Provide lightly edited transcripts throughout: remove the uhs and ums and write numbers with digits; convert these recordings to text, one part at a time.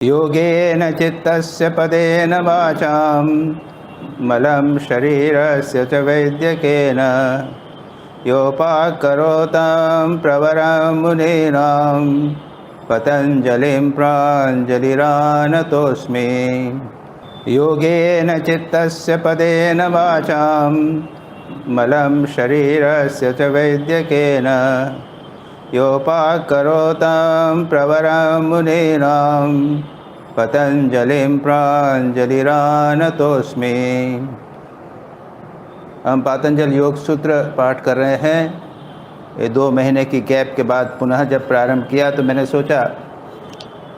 योगेन चित्तस्य पदेन वाचां मलं शरीरस्य च वैद्यकेन योपाकरोतां प्रवरां मुनीनां पतञ्जलिं प्राञ्जलिरानतोऽस्मि। योगेन चित्तस्य पदेन वाचां मलं शरीरस्य च वैद्यकेन योपाकरोतां प्रवरां मुनीनां पतञ्जलिं प्राञ्जलिरानतोऽस्मि। हम पातंजल योग सूत्र पाठ कर रहे हैं। ये 2 महीने की गैप के बाद पुनः जब प्रारंभ किया तो मैंने सोचा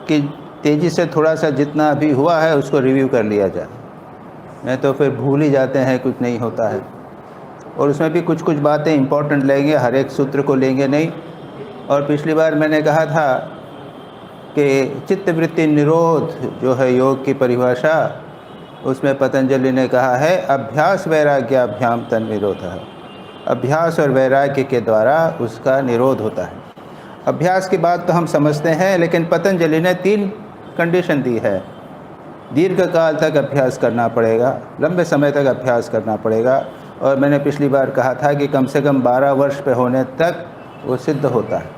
कि तेज़ी से थोड़ा सा जितना अभी हुआ है उसको रिव्यू कर लिया जाए, नहीं तो फिर भूल ही जाते हैं, कुछ नहीं होता है। और उसमें भी कुछ कुछ बातें इम्पोर्टेंट लेंगे, हर एक सूत्र को लेंगे नहीं। और पिछली बार मैंने कहा था कि चित्तवृत्ति निरोध जो है योग की परिभाषा, उसमें पतंजलि ने कहा है अभ्यास वैराग्याभ्याम तन्निरोधः। अभ्यास और वैराग्य के द्वारा उसका निरोध होता है। अभ्यास की बात तो हम समझते हैं, लेकिन पतंजलि ने 3 कंडीशन दी है। दीर्घ काल तक अभ्यास करना पड़ेगा, लंबे समय तक अभ्यास करना पड़ेगा। और मैंने पिछली बार कहा था कि कम से कम 12 वर्ष पे होने तक वो सिद्ध होता है।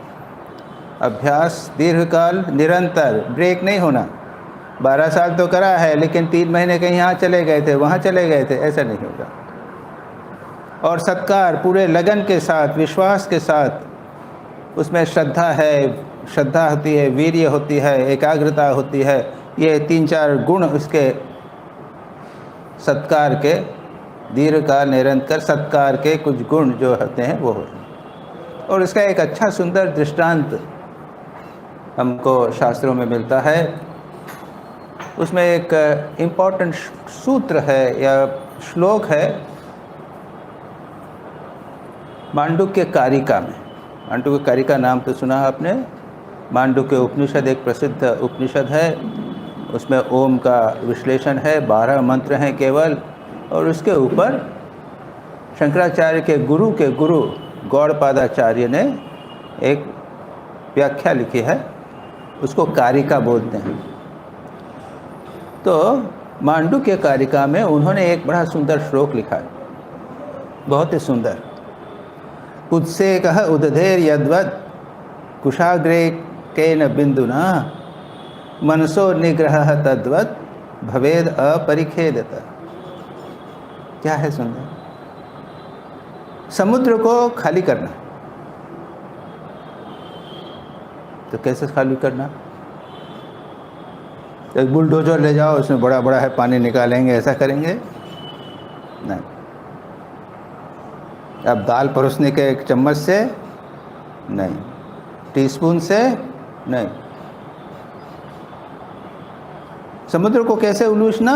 अभ्यास दीर्घकाल, निरंतर, ब्रेक नहीं होना। 12 साल तो करा है, लेकिन 3 महीने कहीं यहाँ चले गए थे, वहाँ चले गए थे, ऐसा नहीं होगा। और सत्कार पूरे लगन के साथ, विश्वास के साथ, उसमें श्रद्धा है, श्रद्धा होती है, वीर्य होती है, एकाग्रता होती है। ये 3-4 गुण उसके सत्कार के, दीर्घकाल निरंतर सत्कार के कुछ गुण जो होते हैं वो होते हैं। और इसका एक अच्छा सुंदर दृष्टांत हमको शास्त्रों में मिलता है। उसमें एक इम्पॉर्टेंट सूत्र है या श्लोक है मांडुक्य कारिका में। मांडुक्य कारिका नाम तो सुना आपने। मांडुक्य उपनिषद एक प्रसिद्ध उपनिषद है। उसमें ओम का विश्लेषण है, 12 मंत्र हैं केवल। और उसके ऊपर शंकराचार्य के गुरु गौड़पादाचार्य ने एक व्याख्या लिखी है, उसको कारिका बोलते हैं। तो मांडुक्य कारिका में उन्होंने एक बड़ा सुंदर श्लोक लिखा है, बहुत ही सुंदर। उत्सेकः उदधेर यद्वत् कुशाग्रे केन बिंदुना मनसो निग्रहः तद्वत् भवेद अपरिखेदतः। क्या है सुंदर? समुद्र को खाली करना। तो कैसे खाली करना? एक बुलडोजर ले जाओ, उसमें बड़ा बड़ा है, पानी निकालेंगे, ऐसा करेंगे? नहीं। अब दाल परोसने के एक चम्मच से नहीं, टीस्पून से नहीं। समुद्र को कैसे उलूशना?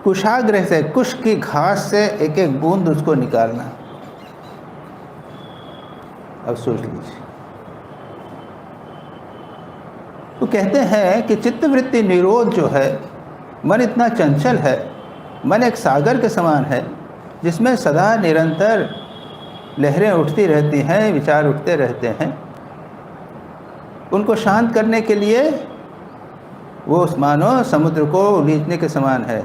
कुशाग्र से, कुश की घास से एक एक बूंद उसको निकालना। अब सोच लीजिए। तो कहते हैं कि चित्तवृत्ति निरोध जो है, मन इतना चंचल है, मन एक सागर के समान है जिसमें सदा निरंतर लहरें उठती रहती हैं, विचार उठते रहते हैं। उनको शांत करने के लिए वो मानो समुद्र को उलीचने के समान है,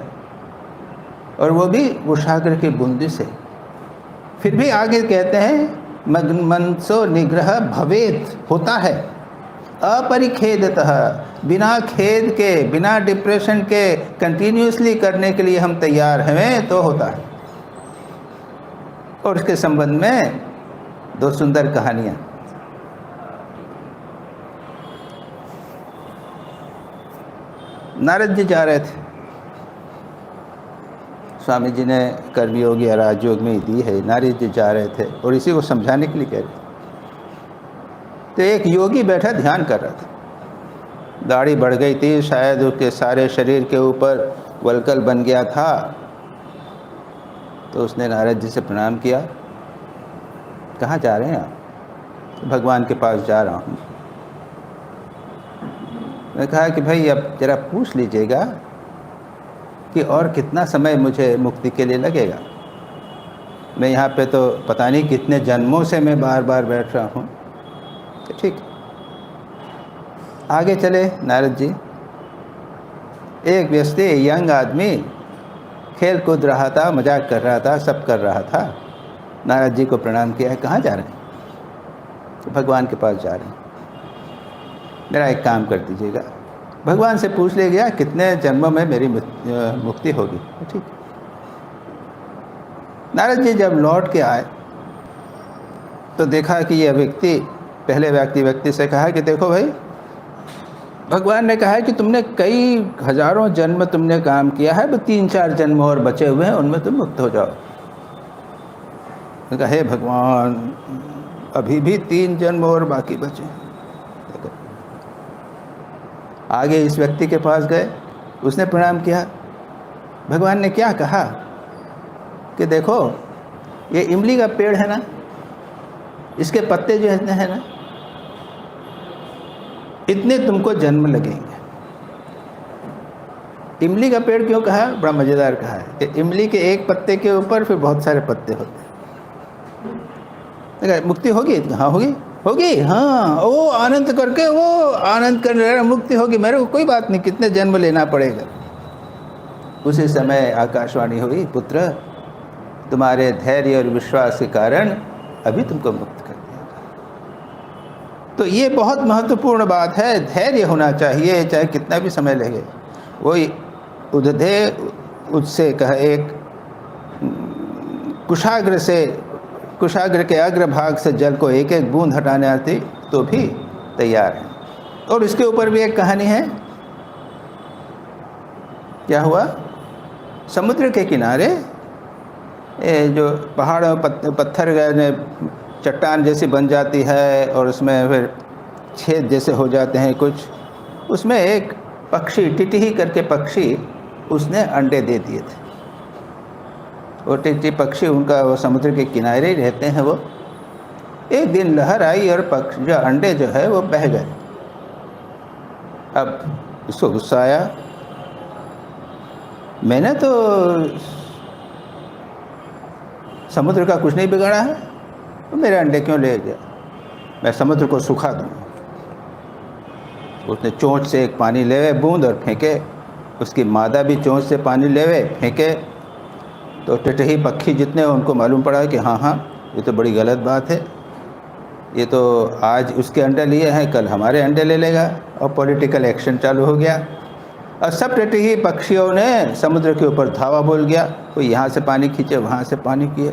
और वो भी कुशाग्र की बूंदी से। फिर भी आगे कहते हैं मनसो निग्रह भवेत, होता है अपरिखेदतः, बिना खेद के, बिना डिप्रेशन के कंटिन्यूसली करने के लिए हम तैयार हैं तो होता है। और उसके संबंध में 2 सुंदर कहानियाँ। नारद जी जा रहे थे, स्वामी जी ने कर्मयोग या राजयोग में दी है, नारद जी जा रहे थे और इसी को समझाने के लिए कह रहे थे। तो एक योगी बैठा ध्यान कर रहा था। दाढ़ी बढ़ गई थी, शायद उसके सारे शरीर के ऊपर वलकल बन गया था। तो उसने नारद जी से प्रणाम किया। कहाँ जा रहे हैं आप? तो भगवान के पास जा रहा हूँ। मैं कहा कि भाई अब जरा पूछ लीजिएगा कि और कितना समय मुझे मुक्ति के लिए लगेगा। मैं यहाँ पे तो पता नहीं कितने जन्मों से मैं बार बार बैठ रहा हूँ। तो ठीक। आगे चले नारद जी। एक व्यक्ति यंग आदमी खेल कूद रहा था, मजाक कर रहा था, सब कर रहा था। नारद जी को प्रणाम किया है। कहाँ जा रहे हैं? तो भगवान के पास जा रहे हैं। मेरा एक काम कर दीजिएगा, भगवान से पूछ ले गया कितने जन्मों में मेरी मुक्ति होगी। ठीक। नारद जी जब लौट के आए तो देखा कि यह व्यक्ति, पहले व्यक्ति से कहा कि देखो भाई, भगवान ने कहा है कि तुमने कई हजारों जन्म तुमने काम किया है, तो 3-4 जन्म और बचे हुए हैं, उनमें तुम मुक्त हो जाओ। कहा हे भगवान, अभी भी 3 जन्म और बाकी बचे। आगे इस व्यक्ति के पास गए, उसने प्रणाम किया। भगवान ने क्या कहा कि देखो, ये इमली का पेड़ है ना, इसके पत्ते जो हैं ना, इतने तुमको जन्म लगेंगे। इमली का पेड़ क्यों कहा? बड़ा मज़ेदार कहा है कि इमली के एक पत्ते के ऊपर फिर बहुत सारे पत्ते होते हैं। मुक्ति होगी? हाँ होगी। हाँ, वो आनंद करके, वो आनंद कर रहा, मुक्ति होगी, मेरे को कोई बात नहीं, कितने जन्म लेना पड़ेगा। उसी समय आकाशवाणी हुई, पुत्र तुम्हारे धैर्य और विश्वास के कारण अभी तुमको मुक्त कर दिया। तो ये बहुत महत्वपूर्ण बात है, धैर्य होना चाहिए, चाहे कितना भी समय लगे। वही उससे कहा, एक कुशाग्र के अग्रभाग से जल को एक एक बूंद हटाने आती तो भी तैयार है। और इसके ऊपर भी एक कहानी है। क्या हुआ? समुद्र के किनारे जो पहाड़ पत्थर चट्टान जैसी बन जाती है और उसमें फिर छेद जैसे हो जाते हैं कुछ, उसमें एक पक्षी, टिटही करके पक्षी, उसने अंडे दे दिए थे। वो टिटही पक्षी, उनका वो समुद्र के किनारे ही रहते हैं। वो एक दिन लहर आई और पक्षी जो अंडे जो है वो बह गए। अब इसको गुस्सा आया, मैंने तो समुद्र का कुछ नहीं बिगाड़ा है, तो मेरे अंडे क्यों ले गया? मैं समुद्र को सुखा दूँगा। उसने चोंच से एक पानी लेवे बूंद और फेंके, उसकी मादा भी चोंच से पानी लेवे फेंके, तो टिटही पक्षी जितने उनको मालूम पड़ा कि हाँ ये तो बड़ी गलत बात है, ये तो आज उसके अंडे लिए हैं, कल हमारे अंडे ले लेगा। और पॉलिटिकल एक्शन चालू हो गया और सब टिटही पक्षियों ने समुद्र के ऊपर धावा बोल गया, कोई यहाँ से पानी खींचे, वहाँ से पानी किए।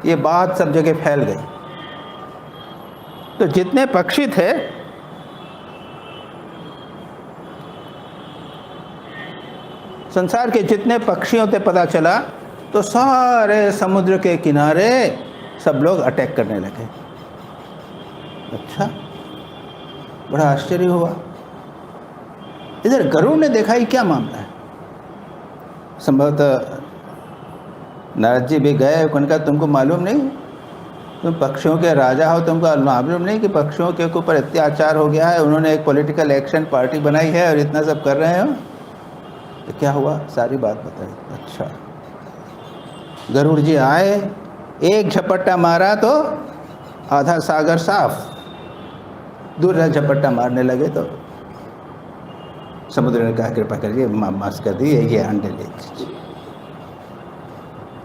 ये बात सब जगह फैल गई। तो जितने पक्षी थे, संसार के जितने पक्षियों से पता चला, तो सारे समुद्र के किनारे सब लोग अटैक करने लगे। अच्छा, बड़ा आश्चर्य हुआ। इधर गरुड़ ने देखा ये क्या मामला है। संभवतः नारद जी भी गए, उनका तुमको मालूम नहीं, तुम पक्षियों के राजा हो, तुमको मालूम नहीं कि पक्षियों के ऊपर अत्याचार हो गया है, उन्होंने एक पॉलिटिकल एक्शन पार्टी बनाई है और इतना सब कर रहे हो। तो क्या हुआ, सारी बात बताई। अच्छा, गरुड़ जी आए, एक झपट्टा मारा तो आधा सागर साफ। दूसरा झपट्टा मारने लगे तो समुद्र ने कहा कृपा करिए, माफ कर दिए, ये अंडे ले लीजिए।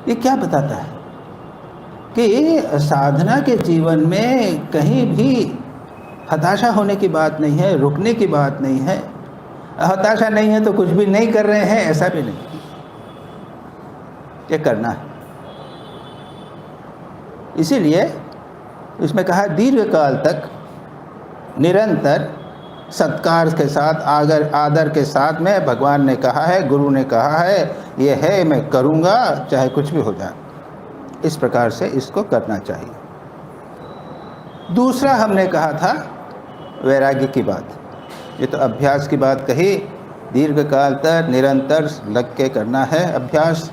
ये क्या बताता है कि साधना के जीवन में कहीं भी हताशा होने की बात नहीं है, रुकने की बात नहीं है। हताशा नहीं है तो कुछ भी नहीं कर रहे हैं, ऐसा भी नहीं, ये करना है। इसीलिए इसमें कहा दीर्घ काल तक निरंतर सत्कार के साथ, आदर के साथ में, भगवान ने कहा है, गुरु ने कहा है, ये है, मैं करूँगा चाहे कुछ भी हो जाए। इस प्रकार से इसको करना चाहिए। दूसरा हमने कहा था वैराग्य की बात। ये तो अभ्यास की बात कही, दीर्घ काल तक निरंतर लग के करना है अभ्यास।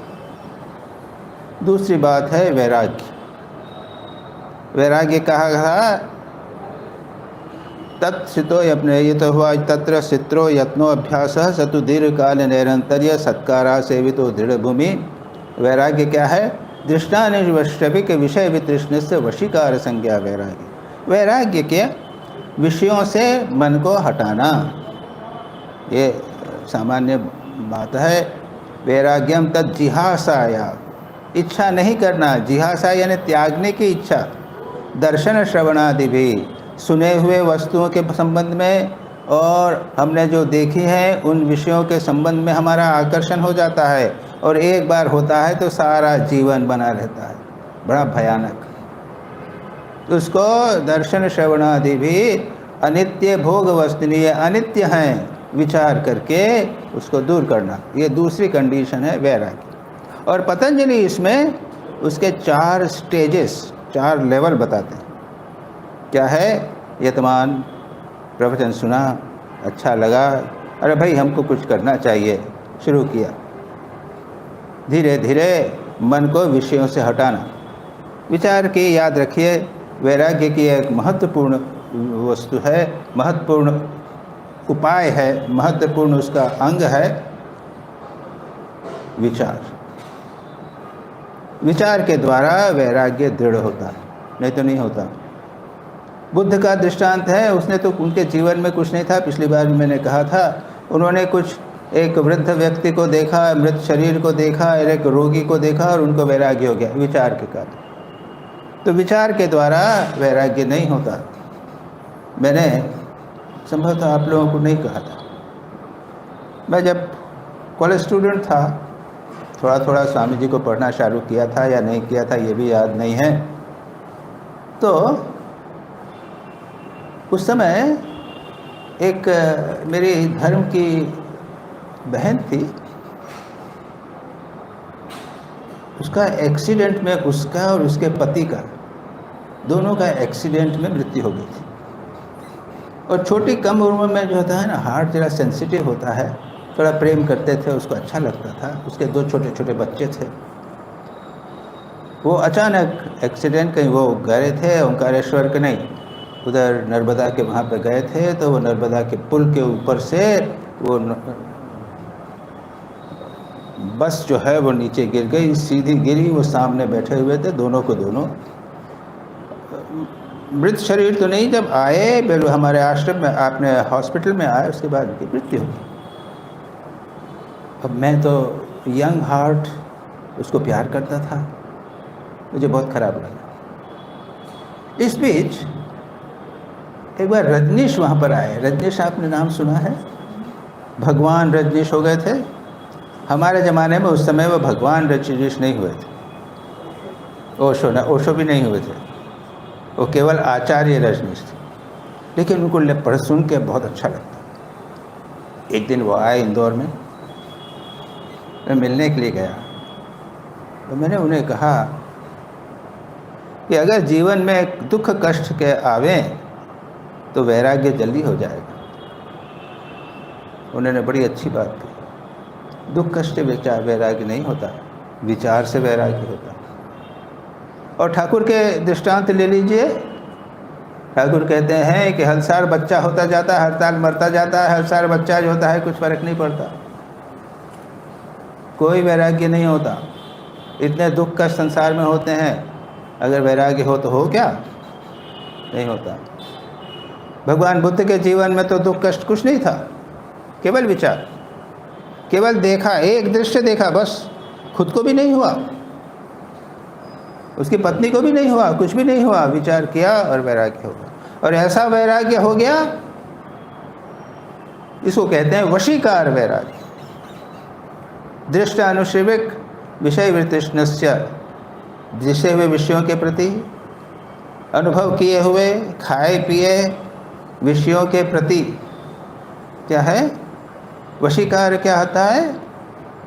दूसरी बात है वैराग्य। वैराग्य कहा था तत्सितो अपने, ये तो हुआ तत्र सित्रो यत्नो अभ्यास सतु दीर्घ काल निरंतर्य सत्कारा सेवितो दृढ़ भूमि। वैराग्य क्या है? दृष्टानिवश्यविक विषय वितृष्ण से वशीकार संज्ञा वैराग्य। वैराग्य के विषयों से मन को हटाना, ये सामान्य बात है। वैराग्यम तद जिहासाया, इच्छा नहीं करना, जिहासा यानी त्यागने की इच्छा। दर्शन श्रवणादि भी, सुने हुए वस्तुओं के संबंध में और हमने जो देखी है उन विषयों के संबंध में हमारा आकर्षण हो जाता है, और एक बार होता है तो सारा जीवन बना रहता है, बड़ा भयानक। उसको दर्शन श्रवणादि भी अनित्य भोग वस्तुनीय, अनित्य हैं विचार करके उसको दूर करना, ये दूसरी कंडीशन है वैराग्य। और पतंजलि इसमें उसके 4 स्टेजेस, 4 लेवल बताते हैं। क्या है? यतमान, प्रवचन सुना, अच्छा लगा, अरे भाई हमको कुछ करना चाहिए, शुरू किया। धीरे धीरे मन को विषयों से हटाना। विचार की याद रखिए, वैराग्य की एक महत्वपूर्ण वस्तु है, महत्वपूर्ण उपाय है, महत्वपूर्ण उसका अंग है विचार। विचार के द्वारा वैराग्य दृढ़ होता है, नहीं तो नहीं होता। बुद्ध का दृष्टांत है, उसने तो उनके जीवन में कुछ नहीं था, पिछली बार भी मैंने कहा था। उन्होंने कुछ एक वृद्ध व्यक्ति को देखा, मृत शरीर को देखा, एक रोगी को देखा और उनको वैराग्य हो गया विचार के कारण। तो विचार के द्वारा वैराग्य नहीं होता। मैंने संभवतः आप लोगों को नहीं कहा था, मैं जब कॉलेज स्टूडेंट था, थोड़ा थोड़ा स्वामी जी को पढ़ना शुरू किया था या नहीं किया था ये भी याद नहीं है। तो उस समय एक मेरी धर्म की बहन थी, उसका एक्सीडेंट में, उसका और उसके पति का, दोनों का एक्सीडेंट में मृत्यु हो गई थी। और छोटी कम उम्र में जो होता है ना, हार्ट जरा सेंसिटिव होता है, थोड़ा प्रेम करते थे, उसको अच्छा लगता था, उसके 2 छोटे छोटे बच्चे थे। वो अचानक एक्सीडेंट, कहीं वो गए थे ओंकारेश्वर के नहीं, उधर नर्मदा के वहाँ पे गए थे, तो वो नर्मदा के पुल के ऊपर से वो बस जो है वो नीचे गिर गई, सीधी गिरी। वो सामने बैठे हुए थे, दोनों को दोनों, मृत शरीर तो नहीं, जब आए बिल्कुल हमारे आश्रम में, आपने हॉस्पिटल में आए, उसके बाद उनकी मृत्यु हो गई। अब मैं तो यंग हार्ट, उसको प्यार करता था, मुझे बहुत ख़राब लगा। इस बीच एक बार रजनीश वहाँ पर आए। रजनीश, आपने नाम सुना है? भगवान रजनीश हो गए थे हमारे ज़माने में। उस समय वो भगवान रजनीश नहीं हुए थे, ओशो भी नहीं हुए थे, वो केवल आचार्य रजनीश थे। लेकिन उनको पढ़ सुन के बहुत अच्छा लगता। एक दिन वो आए इंदौर में, मैं मिलने के लिए गया, तो मैंने उन्हें कहा कि अगर जीवन में दुख कष्ट के आवें तो वैराग्य जल्दी हो जाएगा। उन्होंने बड़ी अच्छी बात कही, दुख कष्ट विचार वैराग्य नहीं होता, विचार से वैराग्य होता। और ठाकुर के दृष्टांत ले लीजिए। ठाकुर कहते हैं कि हर साल बच्चा होता जाता है, हर साल मरता जाता है, हर साल बच्चा जो होता है कुछ फर्क नहीं पड़ता, कोई वैराग्य नहीं होता। इतने दुख कष्ट संसार में होते हैं, अगर वैराग्य हो तो हो क्या? नहीं होता। भगवान बुद्ध के जीवन में तो दुख कष्ट कुछ नहीं था, केवल विचार, केवल देखा, एक दृश्य देखा बस, खुद को भी नहीं हुआ, उसकी पत्नी को भी नहीं हुआ, कुछ भी नहीं हुआ, विचार किया और वैराग्य हो गया। और ऐसा वैराग्य हो गया, इसको कहते हैं वशीकार वैराग्य। दृष्ट अनुश्रविक विषय वृत्तिष्णस्य, दिशे हुए विषयों के प्रति, अनुभव किए हुए खाए पिए विषयों के प्रति क्या है वशीकार। क्या होता है?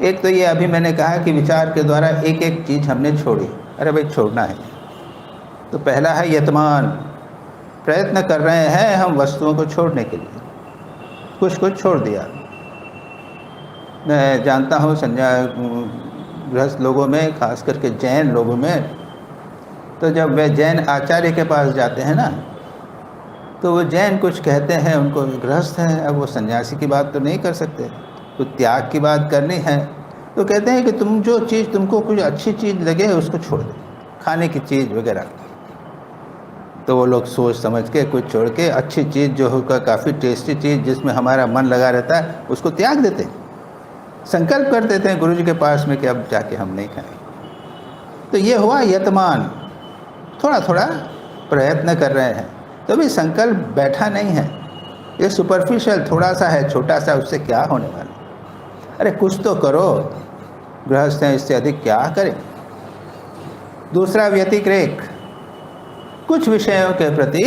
एक तो ये अभी मैंने कहा कि विचार के द्वारा एक एक चीज़ हमने छोड़ी। अरे भाई छोड़ना है तो पहला है यतमान, प्रयत्न कर रहे हैं हम वस्तुओं को छोड़ने के लिए, कुछ कुछ छोड़ दिया। मैं जानता हूँ गृहस्थ लोगों में, खास करके जैन लोगों में, तो जब वे जैन आचार्य के पास जाते हैं ना, तो वो जैन कुछ कहते हैं, उनको गृहस्थ हैं, अब वो सन्यासी की बात तो नहीं कर सकते, तो त्याग की बात करनी है, तो कहते हैं कि तुम जो चीज़, तुमको कुछ अच्छी चीज़ लगे उसको छोड़ दो, खाने की चीज़ वगैरह, तो वो लोग सोच समझ के कुछ छोड़ के अच्छी चीज़ जो होगा, काफ़ी टेस्टी चीज़ जिसमें हमारा मन लगा रहता है, उसको त्याग देते, संकल्प कर देते हैं गुरु जी के पास में कि अब जाके हम नहीं खाएंगे। तो ये हुआ यतमान, थोड़ा थोड़ा प्रयत्न कर रहे हैं, तो भी संकल्प बैठा नहीं है। ये सुपरफिशियल थोड़ा सा है, छोटा सा, उससे क्या होने वाला। अरे कुछ तो करो, गृहस्थ हैं, इससे अधिक क्या करें। दूसरा व्यतिरेक, कुछ विषयों के प्रति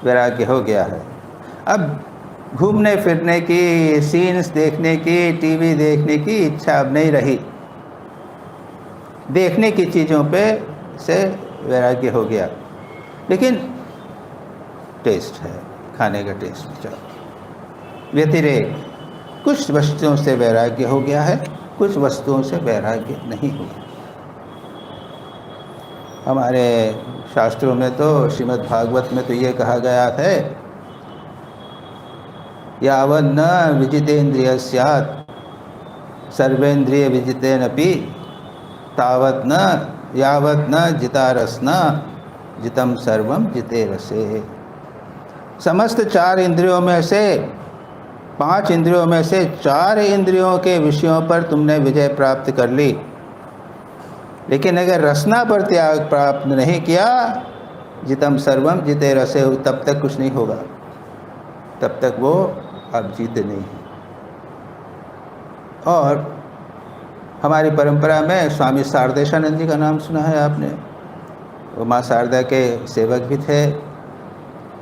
वैराग्य हो गया है। अब घूमने फिरने की, सीन्स देखने की, टीवी देखने की इच्छा अब नहीं रही, देखने की चीज़ों पे से वैराग्य हो गया। लेकिन टेस्ट है, खाने का टेस्ट चलो। व्यतिरेक, कुछ वस्तुओं से वैराग्य हो गया है, कुछ वस्तुओं से वैराग्य नहीं हुआ। हमारे शास्त्रों में तो, श्रीमद् भागवत में तो ये कहा गया है, यावत् न विजितेन्द्रिय स्यात् सर्वेन्द्रिय विजितेनपि तावत् न यावत् न जितारस्न जितम सर्वम जिते रसे। समस्त 4 इंद्रियों में से, 5 इंद्रियों में से 4 इंद्रियों के विषयों पर तुमने विजय प्राप्त कर ली, लेकिन अगर रसना पर त्याग प्राप्त नहीं किया, जितम सर्वम जिते रसे, तब तक कुछ नहीं होगा, तब तक वो आप जीते नहीं। और हमारी परंपरा में स्वामी शारदेशानंद जी का नाम सुना है आपने, वो माँ शारदा के सेवक भी थे।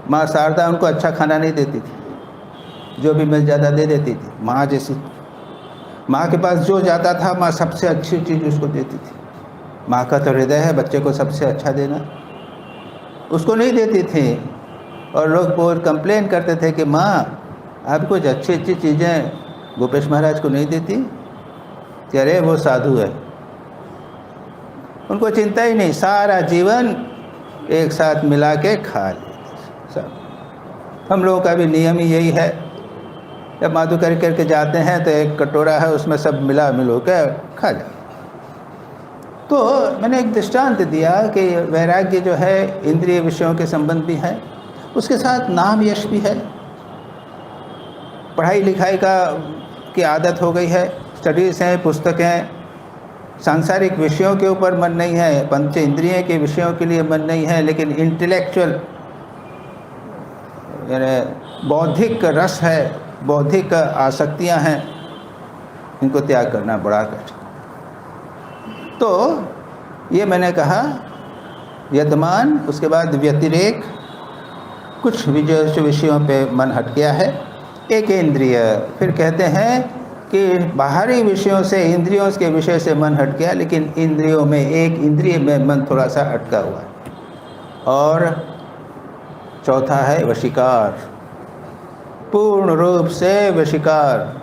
माँ शारदा उनको अच्छा खाना नहीं देती थी, जो भी मिल जाता दे देती थी। माँ जैसी, माँ के पास जो जाता था माँ सबसे अच्छी चीज़ उसको देती थी। माँ का तो हृदय है बच्चे को सबसे अच्छा देना, उसको नहीं देती थी। और लोग बहुत कंप्लेन करते थे कि माँ आप कुछ अच्छी अच्छी चीज़ें गोपेश महाराज को नहीं देती, कि अरे वो साधु है, उनको चिंता ही नहीं, सारा जीवन एक साथ मिला के खा लेते सब। हम लोगों का भी नियम ही यही है, जब माधु करके जाते हैं तो एक कटोरा है, उसमें सब मिला मिलो के खा जाते। तो मैंने एक दृष्टांत दिया कि वैराग्य जो है इंद्रिय विषयों के संबंध भी है, उसके साथ नाम यश भी है। पढ़ाई लिखाई की आदत हो गई है, स्टडीज़ हैं, पुस्तकें, सांसारिक विषयों के ऊपर मन नहीं है, पंच इंद्रिय के विषयों के लिए मन नहीं है, लेकिन इंटेलेक्चुअल यानी बौद्धिक रस है, बौद्धिक आसक्तियां हैं, इनको त्याग करना बड़ा कठिन। तो ये मैंने कहा यतमान, उसके बाद व्यतिरेक, कुछ विषयों पे मन हट गया है। एक इंद्रिय, फिर कहते हैं कि बाहरी विषयों से, इंद्रियों के विषय से मन हट गया, लेकिन इंद्रियों में, एक इंद्रिय में मन थोड़ा सा अटका हुआ है। और चौथा है वशीकार, पूर्ण रूप से वशीकार।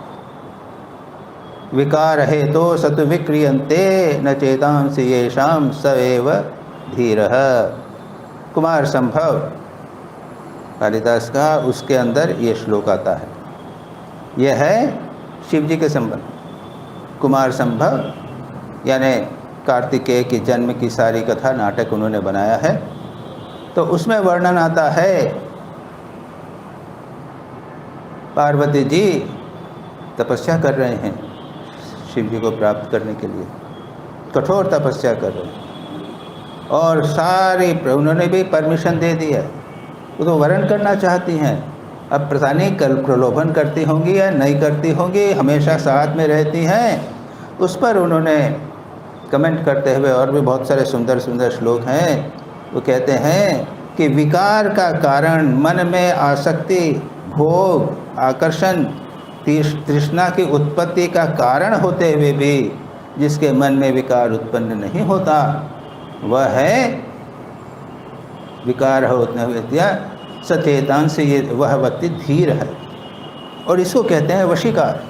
विकार है तो सत विक्रियन्ते न चेतांसि येषां स एव धीरः। कुमार संभव कालिदास का, उसके अंदर ये श्लोक आता है। यह है शिव जी के संबंध। कुमार संभव यानी कार्तिकेय के जन्म की सारी कथा, नाटक उन्होंने बनाया है। तो उसमें वर्णन आता है, पार्वती जी तपस्या कर रहे हैं शिव जी को प्राप्त करने के लिए, कठोर तपस्या कर रहे हैं, और सारी उन्होंने भी परमिशन दे दी है, वो तो वर्ण करना चाहती हैं। अब पता नहीं कल प्रलोभन करती होंगी या नहीं करती होंगी, हमेशा साथ में रहती हैं। उस पर उन्होंने कमेंट करते हुए, और भी बहुत सारे सुंदर सुंदर श्लोक हैं, वो कहते हैं कि विकार का कारण, मन में आसक्ति, भोग, आकर्षण, तृष्णा की उत्पत्ति का कारण होते हुए भी जिसके मन में विकार उत्पन्न नहीं होता, वह है विकार होते हुए सचेतन से, ये वह व्यक्ति धीर है। और इसको कहते हैं वशीकार।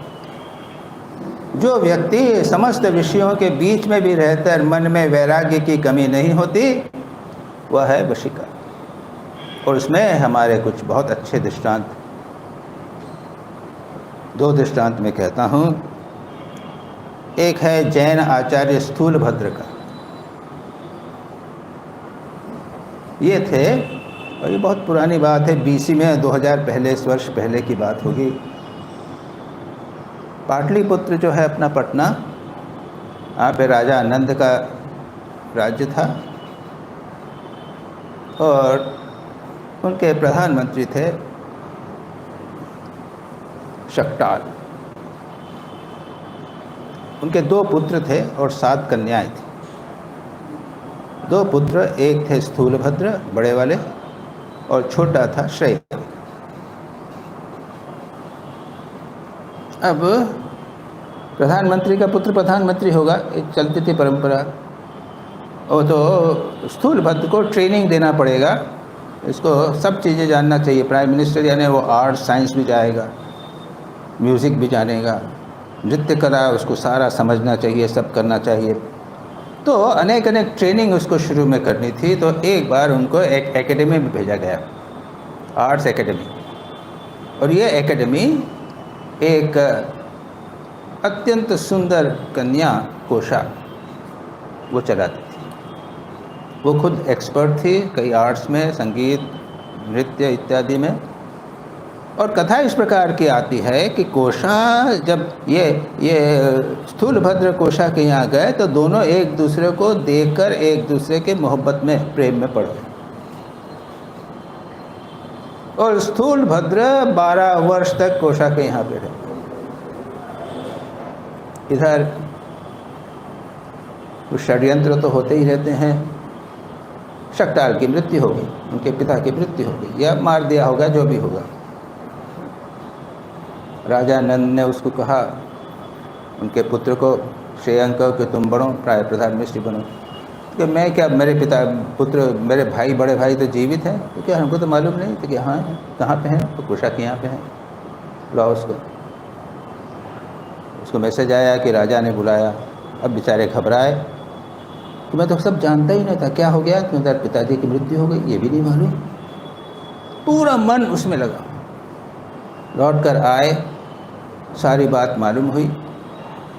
जो व्यक्ति समस्त विषयों के बीच में भी रहकर मन में वैराग्य की कमी नहीं होती, वह है वशीकार। और उसमें हमारे कुछ बहुत अच्छे दृष्टांत, 2 दृष्टांत में कहता हूँ। एक है जैन आचार्य स्थूलभद्र का। ये थे, और ये बहुत पुरानी बात है, BC में 2000 पहले, इस वर्ष पहले की बात होगी। पाटलिपुत्र जो है अपना पटना, यहाँ पे राजा आनंद का राज्य था और उनके प्रधानमंत्री थे शक्टाल। उनके 2 पुत्र थे और 7 कन्याएं थी। 2 पुत्र, एक थे स्थूलभद्र बड़े वाले और छोटा था श्रेय। अब प्रधानमंत्री का पुत्र प्रधानमंत्री होगा, एक चलती थी परंपरा। और तो स्थूलभद्र को ट्रेनिंग देना पड़ेगा, इसको सब चीज़ें जानना चाहिए। प्राइम मिनिस्टर यानी वो आर्ट साइंस भी जाएगा, म्यूज़िक भी जानेगा, नृत्य कला उसको सारा समझना चाहिए, सब करना चाहिए। तो अनेक अनेक ट्रेनिंग उसको शुरू में करनी थी। तो एक बार उनको एक एकेडमी में भेजा गया, आर्ट्स एकेडमी। और ये एकेडमी एक अत्यंत सुंदर कन्या कोशा वो चलाती थी। वो खुद एक्सपर्ट थी कई आर्ट्स में, संगीत, नृत्य इत्यादि में। और कथा इस प्रकार की आती है कि कोशा, जब ये स्थूलभद्र कोशा के यहाँ गए तो दोनों एक दूसरे को देखकर एक दूसरे के मोहब्बत में, प्रेम में पड़ गए। और स्थूलभद्र 12 वर्ष तक कोशा के यहाँ पे रहे। इधर कुछ षड्यंत्र तो होते ही रहते हैं। शक्टाल की मृत्यु हो गई, उनके पिता की मृत्यु हो गई, या मार दिया होगा, जो भी होगा। राजा नंद ने उसको कहा, उनके पुत्र को, श्रेयंक को, कि तुम बनो, प्राय प्रधान मिनिस्टर बनो। कि मैं क्या, मेरे पिता पुत्र, मेरे भाई, बड़े भाई तो जीवित हैं। तो क्या हमको तो मालूम नहीं। तो क्या, हाँ कहाँ पे हैं? तो कोशा के यहाँ पे हैं, लाओ उसको मैसेज आया कि राजा ने बुलाया। अब बेचारे घबराए कि मैं तो सब जानता ही नहीं था, क्या हो गया? तुम्हारे पिताजी की मृत्यु हो गई, ये भी नहीं मालूम। पूरा मन उसमें लगा। लौट कर आए, सारी बात मालूम हुई।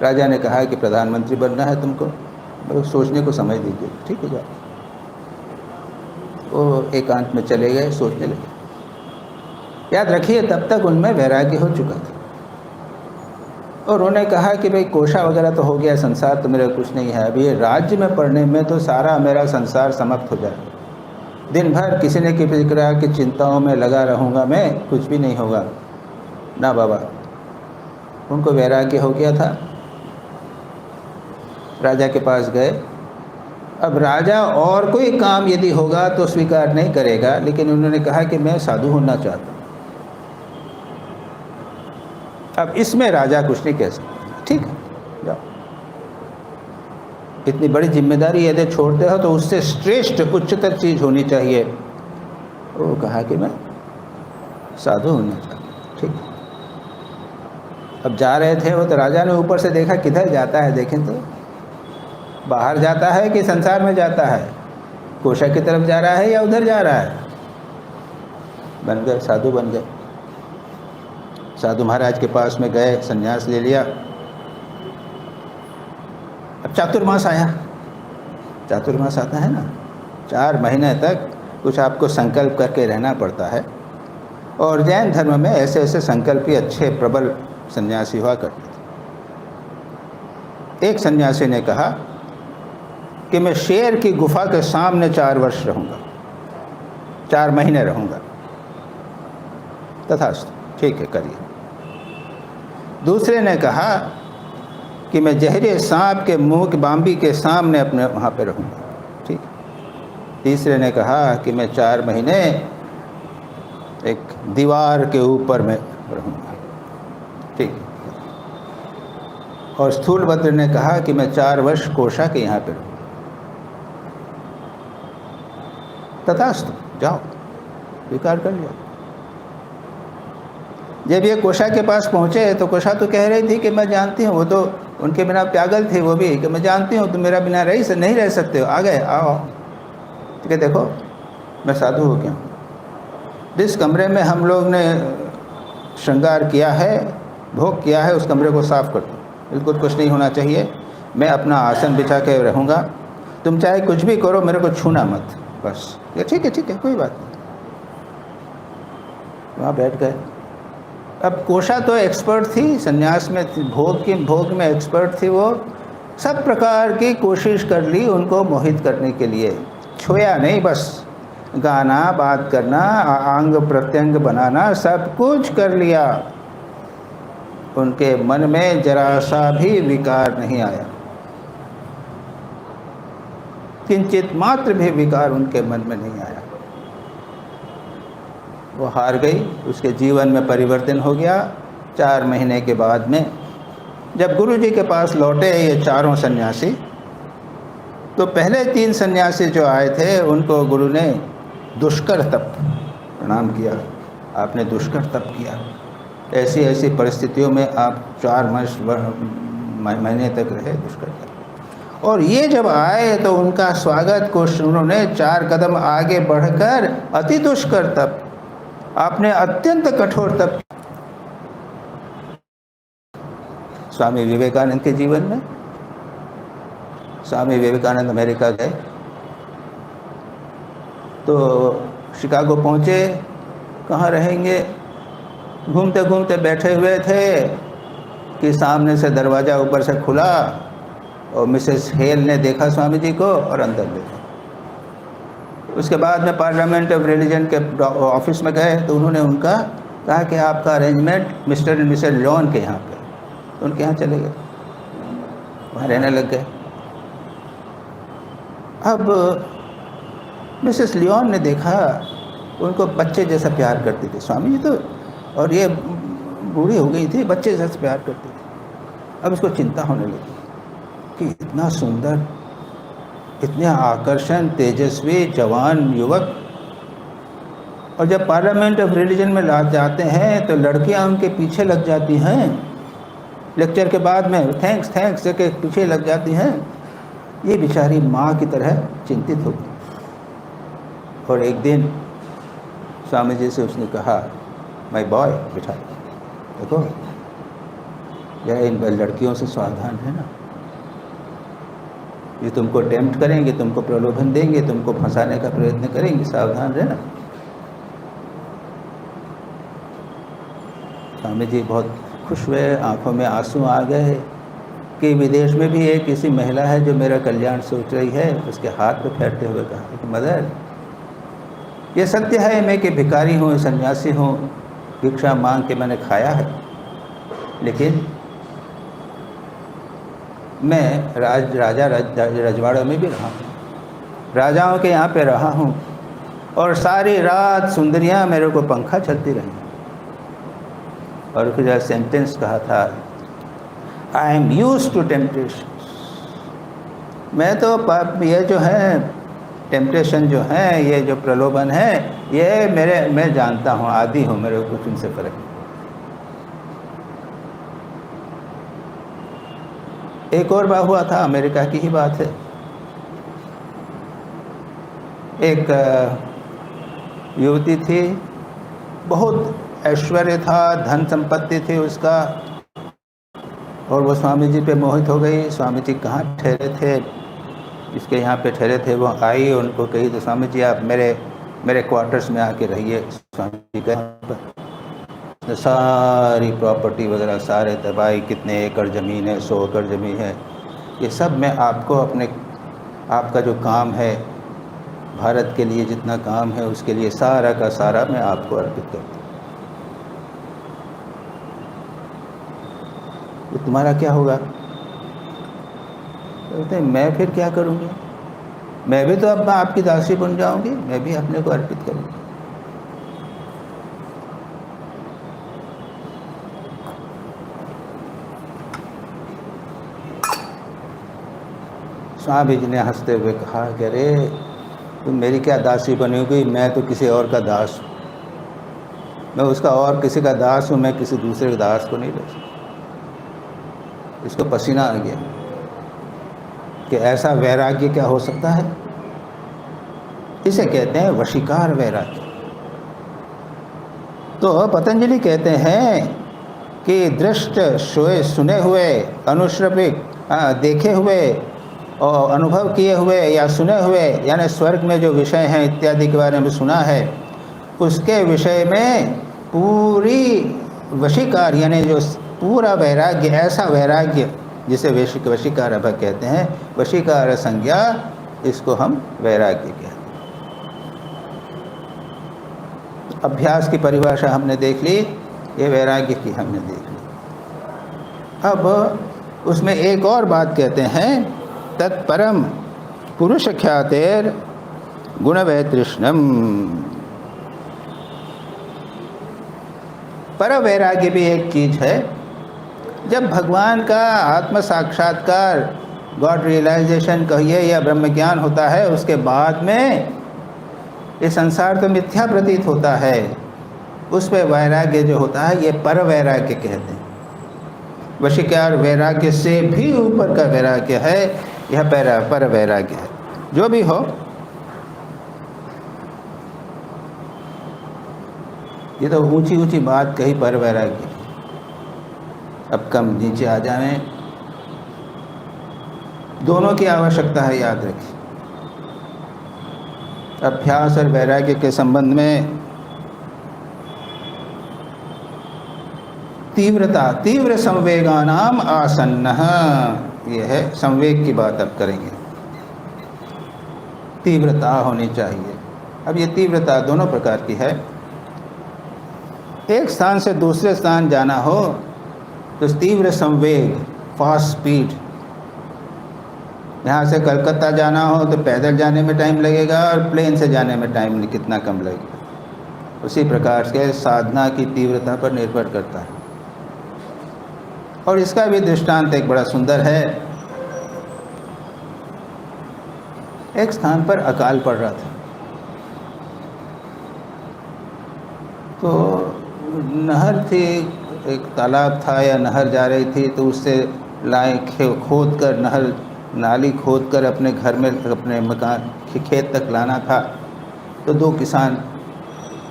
राजा ने कहा कि प्रधानमंत्री बनना है तुमको, मतलब सोचने को समय दीजिए। ठीक है, जाओ। वो एकांत में चले गए, सोचने लगे। याद रखिए, तब तक उनमें वैराग्य हो चुका था। और उन्होंने कहा कि भाई कोशा वगैरह तो हो गया, संसार तो मेरा कुछ नहीं है। अभी ये राज्य में पढ़ने में तो सारा मेरा संसार समाप्त हो जाए। दिन भर किसी न किसी प्रकार की चिंताओं में लगा रहूँगा मैं, कुछ भी नहीं होगा ना बाबा। उनको वैराग्य हो गया था। राजा के पास गए। अब राजा और कोई काम यदि होगा तो स्वीकार नहीं करेगा, लेकिन उन्होंने कहा कि मैं साधु होना चाहता हूँ। अब इसमें राजा कुछ नहीं कह सकता। ठीक है, जाओ। इतनी बड़ी जिम्मेदारी यदि छोड़ते हो तो उससे श्रेष्ठ उच्चतर चीज़ होनी चाहिए। वो कहा कि मैं साधु होना चाहता हूँ। ठीक है। अब जा रहे थे वो, तो राजा ने ऊपर से देखा, किधर जाता है, देखें तो बाहर जाता है कि संसार में जाता है, कोशा की तरफ जा रहा है या उधर जा रहा है। बन गए, साधु बन गए। साधु महाराज के पास में गए, संन्यास ले लिया। अब चातुर्मास आया। चातुर्मास आता है ना, 4 महीने तक कुछ आपको संकल्प करके रहना पड़ता है। और जैन धर्म में ऐसे ऐसे संकल्पी अच्छे प्रबल सन्यासी हुआ करते थे। एक सन्यासी ने कहा कि मैं शेर की गुफा के सामने 4 वर्ष रहूँगा, 4 महीने रहूँगा। तथास्तु, ठीक है, करिए। दूसरे ने कहा कि मैं जहरे सांप के मुंह के बाम्बी के सामने अपने वहाँ पे रहूँगा। ठीक। तीसरे ने कहा कि मैं 4 महीने एक दीवार के ऊपर में रहूँगा। ठीक। और स्थूलभद्र ने कहा कि मैं 4 वर्ष कोशा के यहाँ पे रहूँगा। तथास्तु, जाओ, स्वीकार कर लिया। जब ये कोशा के पास पहुँचे तो कोशा तो कह रही थी कि मैं जानती हूँ, वो तो उनके बिना पागल थे वो भी, कि मैं जानती हूँ तुम मेरा बिना नहीं रह सकते हो। आ गए, आओ। ठीक है, देखो मैं साधु हो गया हूँ। जिस कमरे में हम लोग ने श्रृंगार किया है, भोग किया है, उस कमरे को साफ कर दो। बिल्कुल कुछ नहीं होना चाहिए। मैं अपना आसन बिछा के रहूँगा। तुम चाहे कुछ भी करो, मेरे को छूना मत। बस ये ठीक है कोई बात नहीं। वहाँ बैठ गए। अब कोशा तो एक्सपर्ट थी सन्यास में, भोग में एक्सपर्ट थी वो। सब प्रकार की कोशिश कर ली उनको मोहित करने के लिए, छुआ नहीं, बस गाना, बात करना, अंग प्रत्यंग बनाना, सब कुछ कर लिया। उनके मन में जरा सा भी विकार नहीं आया, किंचित मात्र भी विकार उनके मन में नहीं आया। वो हार गई, उसके जीवन में परिवर्तन हो गया। 4 महीने के बाद में जब गुरु जी के पास लौटे ये चारों सन्यासी, तो पहले 3 सन्यासी जो आए थे उनको गुरु ने दुष्कर तप प्रणाम किया। आपने दुष्कर तप किया, ऐसी ऐसी परिस्थितियों में आप 4 महीने तक रहे दुष्कर तप। और ये जब आए तो उनका स्वागत को उन्होंने 4 कदम आगे बढ़कर अति दुष्कर तप, आपने अत्यंत कठोर तप। स्वामी विवेकानंद के जीवन में, स्वामी विवेकानंद अमेरिका गए तो शिकागो पहुँचे, कहाँ रहेंगे, घूमते घूमते बैठे हुए थे कि सामने से दरवाज़ा ऊपर से खुला और मिसेस हेल ने देखा स्वामी जी को और अंदर देखा। उसके बाद में पार्लियामेंट ऑफ रिलीजन के ऑफिस में गए तो उन्होंने उनका कहा कि आपका arrangement Mr and Mrs Leon के यहाँ पे, तो उनके यहाँ चले गए, वहाँ रहने लग गए। अब मिसेस लियोन ने देखा उनको बच्चे जैसा प्यार करती थी स्वामी जी तो, और ये बूढ़ी हो गई थी, बच्चे जैसा प्यार करती थी। अब उसको चिंता होने लगी कि इतना सुंदर, इतने आकर्षण, तेजस्वी जवान युवक, और जब पार्लियामेंट ऑफ रिलीजन में जाते हैं तो लड़कियां उनके पीछे लग जाती हैं, लेक्चर के बाद में थैंक्स के पीछे लग जाती हैं। ये बेचारी माँ की तरह चिंतित हो गई। और एक दिन स्वामी जी से उसने कहा, माय बॉय, बेटा देखो यह इन लड़कियों से सावधान है ना, ये तुमको टेम्प्ट करेंगे, तुमको प्रलोभन देंगे, तुमको फंसाने का प्रयत्न करेंगे, सावधान रहना। स्वामी जी बहुत खुश हुए, आंखों में आंसू आ गए कि विदेश में भी एक ऐसी महिला है जो मेरा कल्याण सोच रही है। उसके हाथ पे फेरते हुए कहा कि मदर, ये सत्य है मैं कि भिखारी हूँ, सन्यासी हूँ, भिक्षा मांग के मैंने खाया है, लेकिन मैं राजा रजवाड़ों में भी रहा हूँ, राजाओं के यहाँ पे रहा हूँ, और सारी रात सुंदरियाँ मेरे को पंखा चलती रही। और फिर जो सेंटेंस कहा था, I am used to temptation, मैं तो ये जो है टेम्पटेशन जो है, ये जो प्रलोभन है, ये मैं जानता हूँ, आदी हूँ, मेरे को कुछ उनसे फर्क नहीं। एक और बात हुआ था, अमेरिका की ही बात है। एक युवती थी, बहुत ऐश्वर्य था, धन संपत्ति थी उसका, और वो स्वामी जी पे मोहित हो गई। स्वामी जी कहाँ ठहरे थे, इसके यहाँ पे ठहरे थे, वो आई, उनको कही तो स्वामी जी आप मेरे क्वार्टर्स में आके रहिए। स्वामी जी गए, सारी प्रॉपर्टी वगैरह सारे दबाई, कितने एकड़ ज़मीन है, 100 एकड़ ज़मीन है, ये सब मैं आपको आपका जो काम है, भारत के लिए जितना काम है उसके लिए सारा का सारा मैं आपको अर्पित करता हूँ। तो तुम्हारा क्या होगा? कहते हैं मैं फिर क्या करूँगी, मैं भी तो अब आपकी दासी बन जाऊँगी, मैं भी अपने को अर्पित करूँगी। स्वामी जी ने हंसते हुए कहा कि अरे तुम मेरी क्या दासी बनोगी, मैं तो किसी और का दास हूँ, मैं उसका और किसी का दास हूँ, मैं किसी दूसरे के दास को नहीं ले सकता। इसको पसीना आ गया कि ऐसा वैराग्य क्या हो सकता है। इसे कहते हैं वशीकार वैराग्य। तो पतंजलि कहते हैं कि दृष्ट सुने हुए, अनुश्रविक देखे हुए और अनुभव किए हुए या सुने हुए, यानी स्वर्ग में जो विषय हैं इत्यादि के बारे में सुना है, उसके विषय में पूरी वशीकार, यानी जो पूरा वैराग्य, ऐसा वैराग्य जिसे वशीकार अभय कहते हैं, वशीकार संज्ञा, इसको हम वैराग्य कहते हैं। अभ्यास की परिभाषा हमने देख ली, ये वैराग्य की हमने देख ली। अब उसमें एक और बात कहते हैं, तत्परम पुरुष ख्यातेर गुणवैतृष्णम। पर वैराग्य भी एक चीज है। जब भगवान का आत्म साक्षात्कार, गॉड रियलाइजेशन कहिए या ब्रह्म ज्ञान होता है, उसके बाद में ये संसार तो मिथ्या प्रतीत होता है, उस पर वैराग्य जो होता है, ये पर वैराग्य कहते हैं। वशीकार वैराग्य से भी ऊपर का वैराग्य है, यह पर वैराग्य है। जो भी हो, ये तो ऊंची ऊंची बात कही पर वैराग्य। अब कम नीचे आ जाएं, दोनों की आवश्यकता है, याद रखिए। अभ्यास और वैराग्य के संबंध में तीव्रता, तीव्र संवेगानाम आसन्न, यह है संवेग की बात अब करेंगे। तीव्रता होनी चाहिए। अब ये तीव्रता दोनों प्रकार की है। एक स्थान से दूसरे स्थान जाना हो तो तीव्र संवेग, फास्ट स्पीड। यहाँ से कलकत्ता जाना हो तो पैदल जाने में टाइम लगेगा और प्लेन से जाने में टाइम कितना कम लगेगा। उसी प्रकार से साधना की तीव्रता पर निर्भर करता है। और इसका भी दृष्टांत एक बड़ा सुंदर है। एक स्थान पर अकाल पड़ रहा था, तो नहर थी, एक तालाब था या नहर जा रही थी, तो उससे लाएँ खोद कर, नहर नाली खोद कर अपने घर में, अपने मकान खेत तक लाना था। तो दो किसान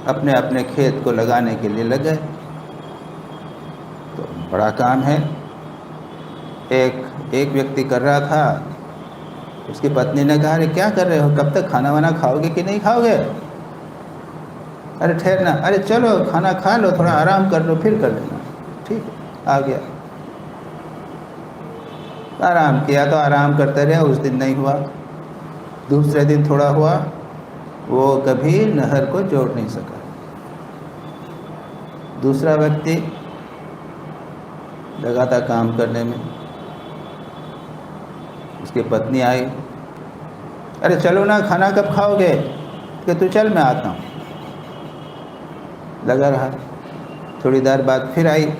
अपने अपने खेत को लगाने के लिए लग गए। तो बड़ा काम है। एक व्यक्ति कर रहा था, उसकी पत्नी ने कहा, अरे क्या कर रहे हो, कब तक खाना वाना खाओगे कि नहीं खाओगे? अरे ठहरना, अरे चलो खाना खा लो, थोड़ा आराम कर लो, फिर कर लेना। ठीक है, आ गया। आराम किया तो आराम करते रहे, उस दिन नहीं हुआ। दूसरे दिन थोड़ा हुआ, वो कभी नहर को जोड़ नहीं सका। दूसरा व्यक्ति लगा था काम करने में, उसकी पत्नी आई, अरे चलो ना, खाना कब खाओगे? कि तू चल, मैं आता हूँ। लगा रहा, थोड़ी देर बाद फिर आई,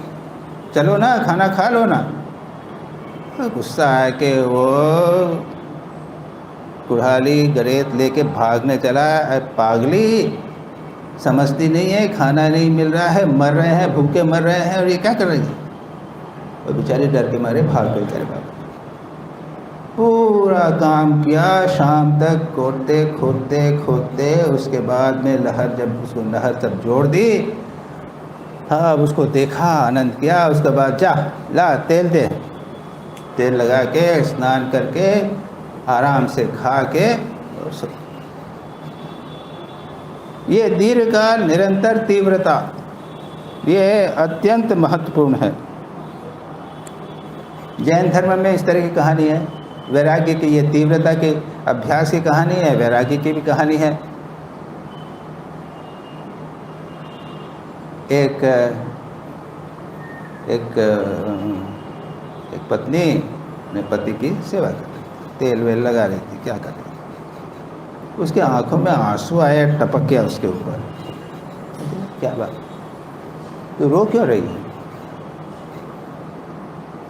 चलो ना, खाना खा लो ना। गुस्सा आया कि वो कुल्हाड़ी गरेत लेके भागने चला। पागली, समझती नहीं है, खाना नहीं मिल रहा है, मर रहे हैं, भूखे मर रहे हैं, और ये क्या कर रही है? और बेचारे डर के मारे भाग गए। चले भाग, पूरा काम किया शाम तक, खोदते खोदते खोदते, उसके बाद में लहर जब उसको नहर तक जोड़ दी, हाँ, उसको देखा, आनंद किया। उसके बाद जा, ला तेल दे, तेल लगा के स्नान करके आराम से खा के और सो। ये दीर्घकाल निरंतर तीव्रता, ये अत्यंत महत्वपूर्ण है। जैन धर्म में इस तरह की कहानी है। वैराग्य की, ये तीव्रता के अभ्यास की कहानी है, वैराग्य की भी कहानी है। एक पत्नी ने पति की सेवा कर रही थी, तेल वेल लगा रही थी, क्या कर रही थी, उसके आंखों में आंसू आया, टपक गया उसके ऊपर। क्या बात, तो रो क्यों रही है?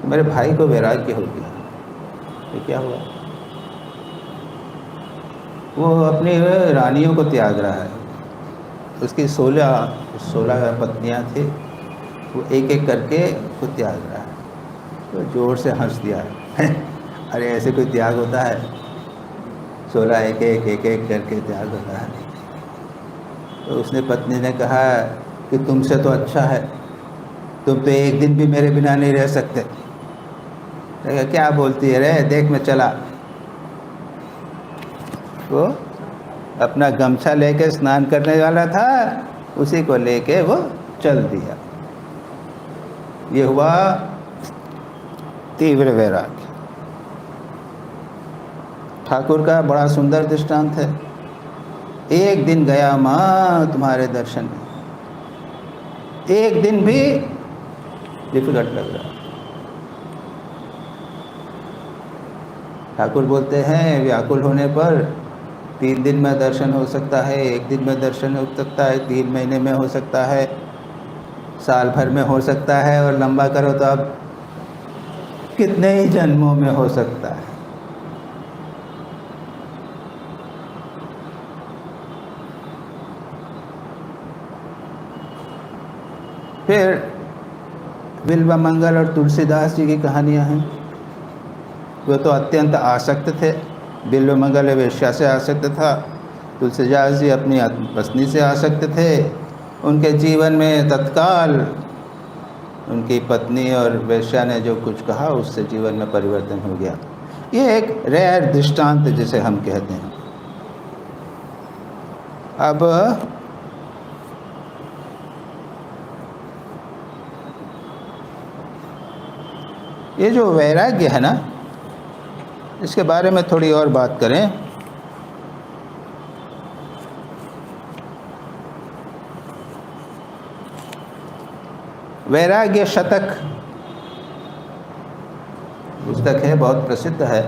तो मेरे भाई को वैराग्य हो गया। तो क्या हुआ? वो अपनी रानियों को त्याग रहा है। उसकी 16 पत्नियां थी, वो एक एक करके उसको त्याग रहा है। तो जोर से हंस दिया अरे ऐसे कोई त्याग होता है? 16 एक एक करके त्याग होता है। तो उसने, पत्नी ने कहा कि तुमसे तो अच्छा है, तुम तो एक दिन भी मेरे बिना नहीं रह सकते। क्या बोलती है रे, देख मैं चला। वो अपना गमछा लेके स्नान करने वाला था, उसी को लेके वो चल दिया। ये हुआ तीव्र वैराग्य। ठाकुर का बड़ा सुंदर दृष्टांत है। एक दिन गया माँ तुम्हारे दर्शन में, एक दिन भी डिफिकल्ट लग रहा। ठाकुर बोलते हैं व्याकुल होने पर 3 दिन में दर्शन हो सकता है, 1 दिन में दर्शन हो सकता है, 3 महीने में हो सकता है, साल भर में हो सकता है, और लंबा करो तो अब कितने ही जन्मों में हो सकता है। फिर बिल्व मंगल और तुलसीदास जी की कहानियाँ हैं। वो तो अत्यंत आसक्त थे। बिल्व मंगल वेश्या से आसक्त था, तुलसीदास जी अपनी पत्नी से आसक्त थे। उनके जीवन में तत्काल उनकी पत्नी और वेश्या ने जो कुछ कहा उससे जीवन में परिवर्तन हो गया। ये एक रेयर दृष्टांत जिसे हम कहते हैं। अब ये जो वैराग्य है ना, इसके बारे में थोड़ी और बात करें। वैराग्य शतक पुस्तक है, बहुत प्रसिद्ध है,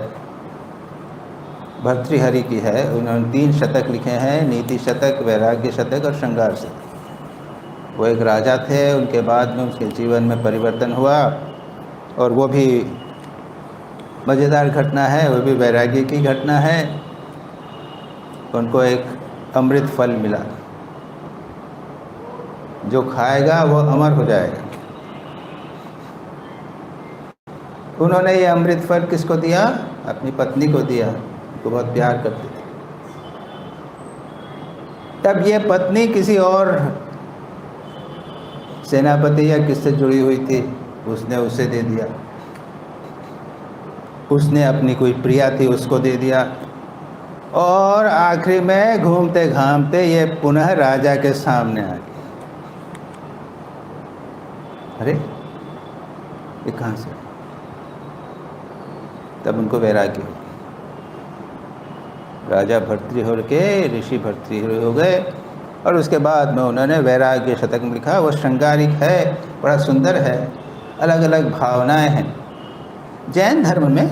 भर्तृहरि की है। उन्होंने 3 शतक लिखे हैं, नीति शतक, वैराग्य शतक और श्रृंगार शतक। वो एक राजा थे, उनके बाद में उसके जीवन में परिवर्तन हुआ, और वो भी मज़ेदार घटना है, वो भी वैराग्य की घटना है। उनको एक अमृत फल मिला, जो खाएगा वो अमर हो जाएगा। उन्होंने ये अमृत फल किसको दिया? अपनी पत्नी को दिया, उनको बहुत प्यार करते थे। तब ये पत्नी किसी और सेनापति या किससे जुड़ी हुई थी, उसने उसे दे दिया। उसने अपनी कोई प्रिया थी उसको दे दिया, और आखिरी में घूमते घामते ये पुनः राजा के सामने आ गया। अरे ये कहाँ से? तब उनको वैराग्य हो गया। राजा भर्तृहरि के ऋषि भर्तृहरि हो गए, और उसके बाद में उन्होंने वैराग्य शतक में लिखा। वो श्रृंगारिक है, बड़ा सुंदर है, अलग अलग भावनाएं हैं। जैन धर्म में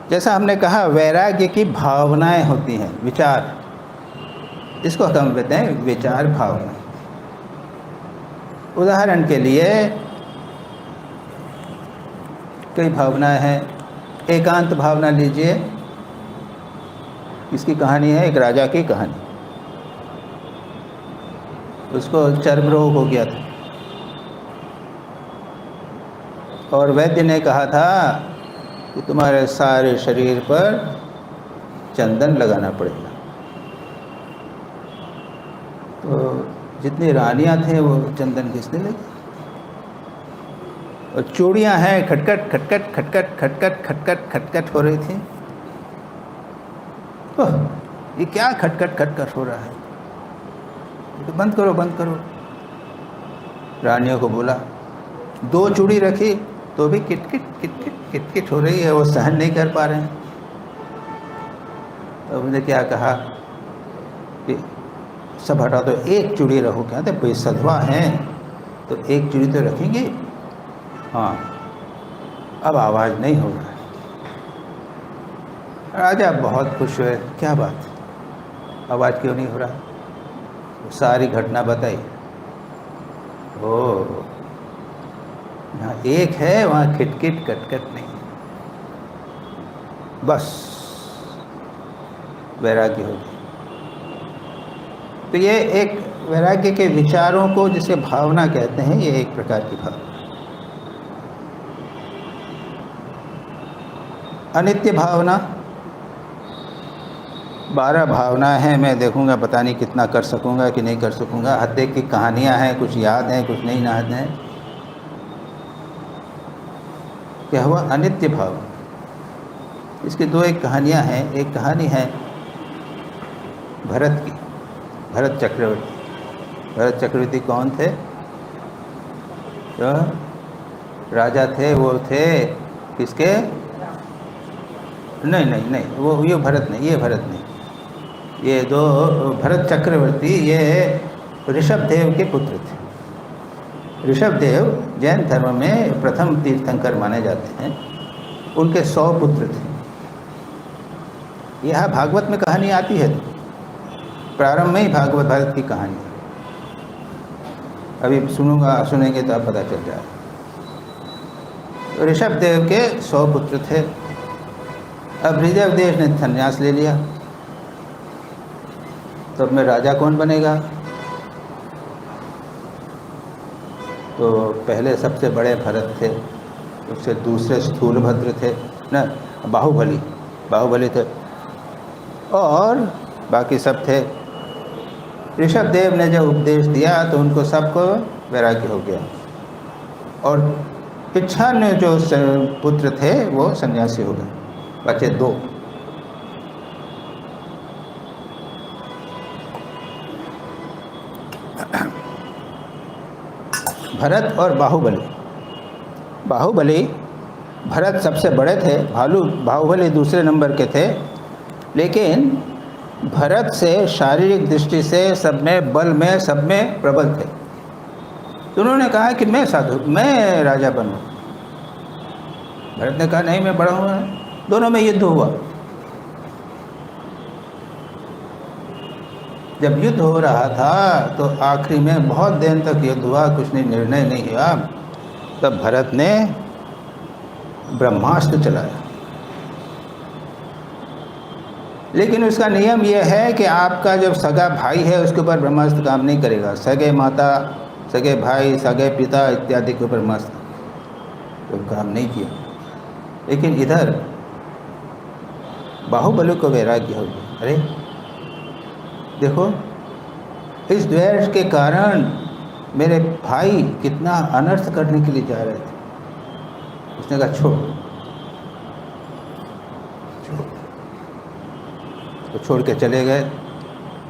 जैसा हमने कहा वैराग्य की भावनाएं होती हैं, विचार, इसको हम कहते हैं विचार भावना। उदाहरण के लिए कई भावनाएं हैं। एकांत भावना लीजिए, इसकी कहानी है, एक राजा की कहानी। उसको चर्म रोग हो गया था, और वैद्य ने कहा था कि तुम्हारे सारे शरीर पर चंदन लगाना पड़ेगा। तो जितनी रानियां थे वो चंदन घिसने लगी, और चूड़ियां हैं खटखट खटखट खटखट खटखट खटखट खटखट हो रही थी। ओह, ये क्या खटखट खटखट हो रहा है? तो बंद करो बंद करो। रानियों को बोला, 2 चूड़ी रखी तो भी किटकिट किटकिट किटकिट हो रही है, वो सहन नहीं कर पा रहे हैं। तो उन्होंने क्या कहा कि सब हटा दो, 1 चूड़ी रखो। क्या थे भाई, सधवा हैं तो 1 चूड़ी तो रखेंगे। हाँ, अब आवाज़ नहीं हो रहा है। राजा बहुत खुश हुए, क्या बात, आवाज़ क्यों नहीं हो रहा? सारी घटना बताई। ओ, यहाँ 1 है, वहाँ खिटखिट कटकट नहीं। बस वैराग्य हो गया। तो ये एक वैराग्य के विचारों को जिसे भावना कहते हैं, ये एक प्रकार की भावना। अनित्य भावना, 12 भावनाएं हैं। मैं देखूंगा पता नहीं कितना कर सकूंगा कि नहीं कर सकूंगा। हत्या की कहानियां हैं, कुछ याद हैं कुछ नहीं याद हैं। क्या हुआ? अनित्य भावना। इसकी दो एक कहानियाँ हैं। एक कहानी है भरत की, भरत चक्रवर्ती। भरत चक्रवर्ती कौन थे? जो राजा थे वो थे किसके? नहीं नहीं नहीं, वो ये भरत नहीं, ये भरत नहीं। ये दो भरत चक्रवर्ती ये ऋषभदेव के पुत्र थे। ऋषभदेव जैन धर्म में प्रथम तीर्थंकर माने जाते हैं। उनके 100 पुत्र थे। यह भागवत में कहानी आती है, प्रारंभ में ही भागवत भारत की कहानी। अभी सुनेंगे तो आप पता चल जाए। ऋषभदेव के 100 पुत्र थे। अब ऋषभदेव ने संन्यास ले लिया, तो अब में राजा कौन बनेगा? तो पहले सबसे बड़े भरत थे, उससे दूसरे स्थूलभद्र थे ना, बाहुबली थे, और बाकी सब थे। ऋषभदेव ने जब उपदेश दिया तो उनको सबको वैराग्य हो गया, और 95 जो पुत्र थे वो सन्यासी हो गए, बचे 2। भरत और बाहुबली। भरत सबसे बड़े थे, बाहुबली दूसरे नंबर के थे, लेकिन भरत से शारीरिक दृष्टि से सब में, बल में, सब में प्रबल थे। तो उन्होंने कहा कि मैं राजा बनूं। भरत ने कहा नहीं, मैं बड़ा हूँ। दोनों में युद्ध हुआ। जब युद्ध हो रहा था तो आखिरी में बहुत देर तक युद्ध हुआ, कुछ नहीं, निर्णय नहीं हुआ। तब भरत ने ब्रह्मास्त्र चलाया। लेकिन उसका नियम यह है कि आपका जब सगा भाई है उसके ऊपर ब्रह्मास्त्र काम नहीं करेगा। सगे माता, सगे भाई, सगे पिता इत्यादि के ऊपर ब्रह्मास्त्र तो काम नहीं किया। लेकिन इधर बाहुबली को वैराग्य हो गया। अरे देखो, इस द्वेष के कारण मेरे भाई कितना अनर्थ करने के लिए जा रहे थे। उसने कहा छोड़ के चले गए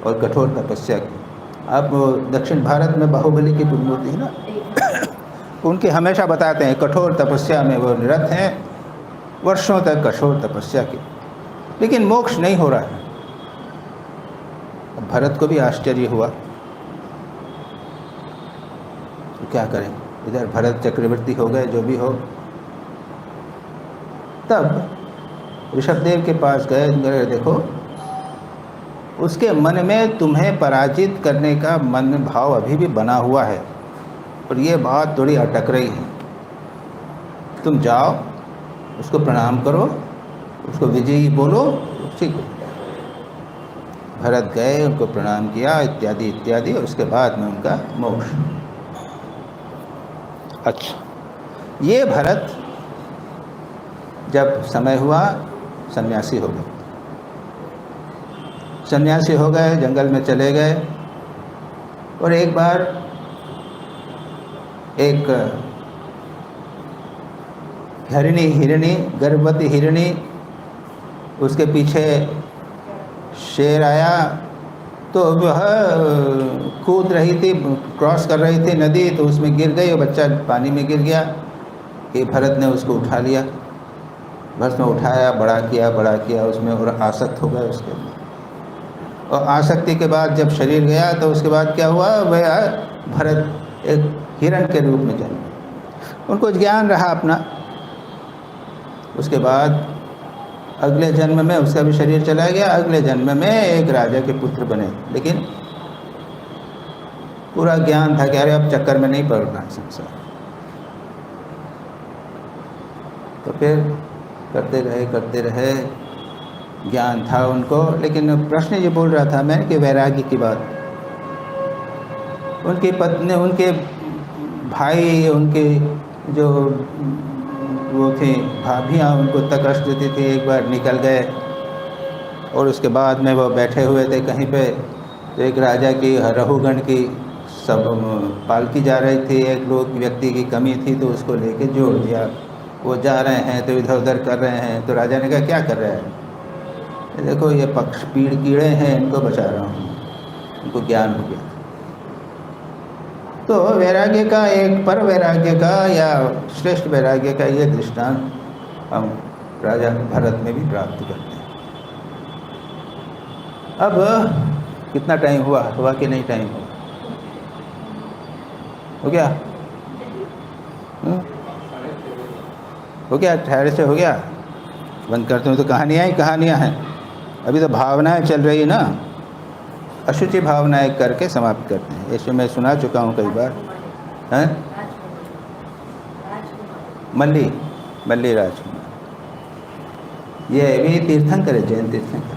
और कठोर तपस्या की। अब दक्षिण भारत में बाहुबली की मूर्ति है ना, उनके हमेशा बताते हैं कठोर तपस्या में वो निरत हैं, वर्षों तक कठोर तपस्या की, लेकिन मोक्ष नहीं हो रहा है। अब भरत को भी आश्चर्य हुआ, तो क्या करें, इधर भरत चक्रवर्ती हो गए, जो भी हो। तब ऋषभदेव के पास गए, देखो उसके मन में तुम्हें पराजित करने का मन भाव अभी भी बना हुआ है, और ये बात थोड़ी अटक रही है। तुम जाओ, उसको प्रणाम करो, उसको विजयी बोलो, ठीक है। भरत गए, उनको प्रणाम किया इत्यादि इत्यादि, उसके बाद में उनका मोक्ष। अच्छा, ये भरत जब समय हुआ सन्यासी हो गए। सन्यासी हो गए, जंगल में चले गए, और एक बार एक हिरणी, गर्भवती हिरणी, उसके पीछे शेर आया, तो वह कूद रही थी, क्रॉस कर रही थी नदी, तो उसमें गिर गई और बच्चा पानी में गिर गया। ये भरत ने उसको उठा लिया, बस में उठाया, बड़ा किया उसमें, और आसक्त हो गए उसके अंदर। और आसक्ति के बाद जब शरीर गया तो उसके बाद क्या हुआ, वह भरत एक हिरण के रूप में जन्मे। उनको ज्ञान रहा अपना। उसके बाद अगले जन्म में उसका भी शरीर चला गया, अगले जन्म में एक राजा के पुत्र बने, लेकिन पूरा ज्ञान था कि अरे अब चक्कर में नहीं पड़ना है संसार। तो फिर करते रहे, ज्ञान था उनको। लेकिन प्रश्न ये बोल रहा था मैं कि वैराग्य की बात, उनकी पत्नी, उनके भाई, उनके जो वो थे भाभियाँ, उनको इतना कष्ट देती थी। एक बार निकल गए, और उसके बाद में वो बैठे हुए थे कहीं पे, तो एक राजा की रहुगण की सब पालकी जा रही थी। एक लोग व्यक्ति की कमी थी, तो उसको लेके जोड़ दिया। वो जा रहे हैं तो इधर उधर कर रहे हैं, तो राजा ने कहा क्या कर रहे हैं? देखो ये पक्ष पीड़ कीड़े हैं, इनको बचा रहा हूँ, इनको ज्ञान हो गया। तो वैराग्य का एक पर वैराग्य का या श्रेष्ठ वैराग्य का ये दृष्टांत हम राजा भरत में भी प्राप्त करते हैं। अब कितना टाइम हुआ कि नहीं टाइम हुआ? हो गया? हो गया, ठहरे से हो गया। बंद करते हैं। तो कहानियाँ हैं, अभी तो भावनाएं चल रही है ना, अशुचि भावनाएं करके समाप्त करते हैं। ऐसे मैं सुना चुका हूँ कई बार। हैं? मल्ली राजकुमार, ये भी तीर्थंकर है, जैन तीर्थंकर।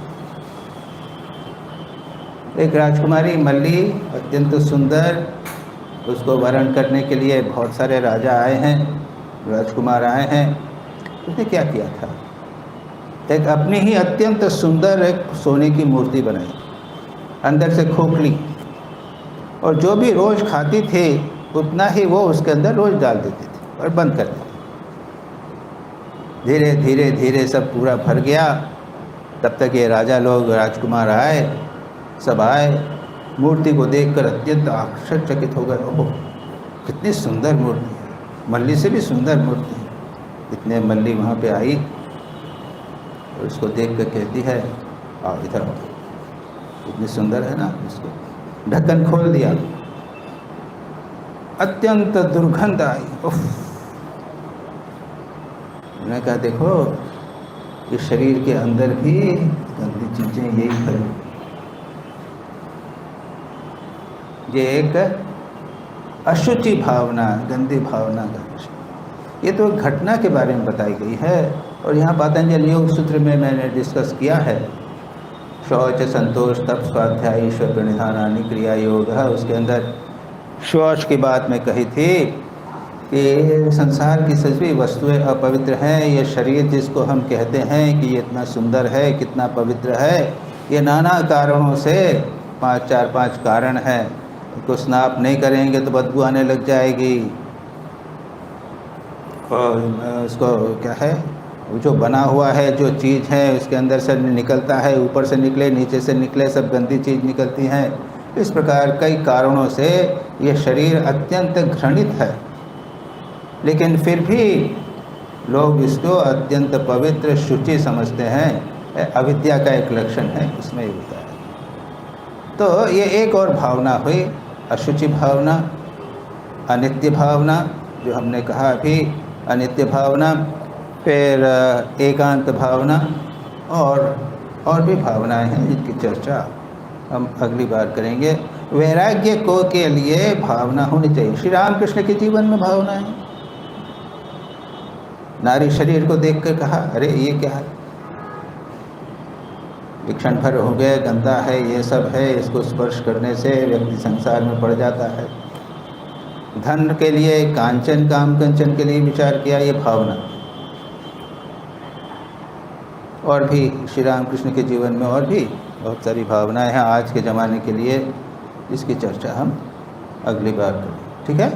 एक राजकुमारी मल्ली, अत्यंत सुंदर, उसको वरण करने के लिए बहुत सारे राजा आए हैं, राजकुमार आए हैं। उसने क्या किया था? एक अपनी ही अत्यंत सुंदर एक सोने की मूर्ति बनाई, अंदर से खोखली, और जो भी रोज़ खाती थी उतना ही वो उसके अंदर रोज़ डाल देते थे और बंद कर देते। धीरे धीरे धीरे सब पूरा भर गया। तब तक ये राजा लोग, राजकुमार आए, सब आए, मूर्ति को देखकर अत्यंत आश्चर्यचकित हो गए। ओहो, कितनी सुंदर मूर्ति है, मल्ली से भी सुंदर मूर्ति है। इतने मल्ली वहाँ पे आई और उसको देख कर कहती है, आओ इधर आओ, इतनी सुंदर है ना। इसको ढक्कन खोल दिया, अत्यंत दुर्गंध आई। उफ! मैंने कहा देखो, इस शरीर के अंदर भी गंदी चीज़ें यही भरी, ये एक अशुचि भावना, गंदी भावना का विषय। ये तो घटना के बारे में बताई गई है। और यहाँ पातंजल योग सूत्र में मैंने डिस्कस किया है, शौच, संतोष, तप, स्वाध्याय, ईश्वर प्रणिधानानि क्रिया योग। उसके अंदर शौच की बात मैं कही थी कि संसार की सभी वस्तुएं अपवित्र हैं। ये शरीर जिसको हम कहते हैं कि ये इतना सुंदर है, कितना पवित्र है, ये नाना कारणों से, 4-5 कारण हैं। उसको स्नाप नहीं करेंगे तो बदबू आने लग जाएगी, और उसको क्या है, जो बना हुआ है, जो चीज़ है उसके अंदर से निकलता है, ऊपर से निकले, नीचे से निकले, सब गंदी चीज़ निकलती हैं। इस प्रकार कई कारणों से ये शरीर अत्यंत घृणित है, लेकिन फिर भी लोग इसको अत्यंत पवित्र, शुचि समझते हैं। अविद्या का एक लक्षण है इसमें ही होता है। तो ये एक और भावना हुई, अशुचि भावना, अनित्य भावना, जो हमने कहा अभी, अनित्य भावना, फिर एकांत भावना, और भी भावनाएं हैं जिनकी चर्चा हम अगली बार करेंगे। वैराग्य को के लिए भावना होनी चाहिए। श्री रामकृष्ण के जीवन में भावना है। नारी शरीर को देखकर कहा, अरे ये क्या है, क्षण भर हो गए, गंदा है, ये सब है, इसको स्पर्श करने से व्यक्ति संसार में पड़ जाता है। धन के लिए, कांचन, काम कंचन के लिए विचार किया, ये भावना। और भी श्री रामकृष्ण के जीवन में और भी बहुत सारी भावनाएं हैं आज के ज़माने के लिए, इसकी चर्चा हम अगली बार करें। ठीक है?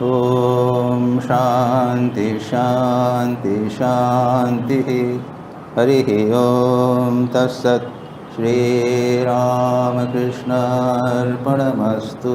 ओम शांति शांति शांति। हरि ओम तत्सत्। श्री रामकृष्ण अर्पणमस्तु।